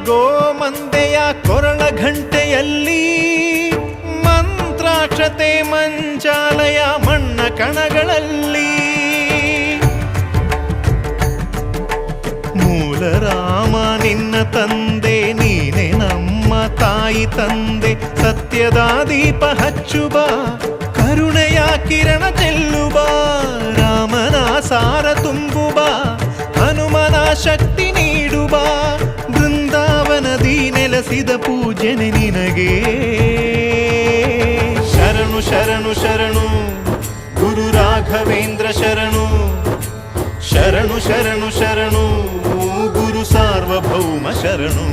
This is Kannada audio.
ಗೋಮಂದೆಯ ಕೊರಳ ಘಂಟೆಯಲ್ಲಿ ಮಂತ್ರಾಕ್ಷತೆ ಮಂಚಾಲಯ ಮಣ್ಣ ಕಣಗಳಲ್ಲಿ ಮೂಲ ರಾಮ ನಿನ್ನ ತಂದೆ ನೀನೆ ನಮ್ಮ ತಾಯಿ ತಂದೆ ಸತ್ಯದ ದೀಪ ಹಚ್ಚುಬ ಕರುಣೆಯ ಕಿರಣ ಚೆಲ್ಲುಬ ರಾಮನ ಸಾರ ತುಂಬುಬ ಹನುಮನ ಶಕ್ತಿ ನೀಡುಬ ಬೃಂದಾವನದಿ ನೆಲೆಸಿದ ಪೂಜನೆ ನಿನಗೆ ಶರಣು ಶರಣು ಶರಣು ಗುರು ರಾಘವೇಂದ್ರ ಶರಣು ಶರಣು ಶರಣು ಶರಣು ಗುರು ಸಾರ್ವಭೌಮ ಶರಣು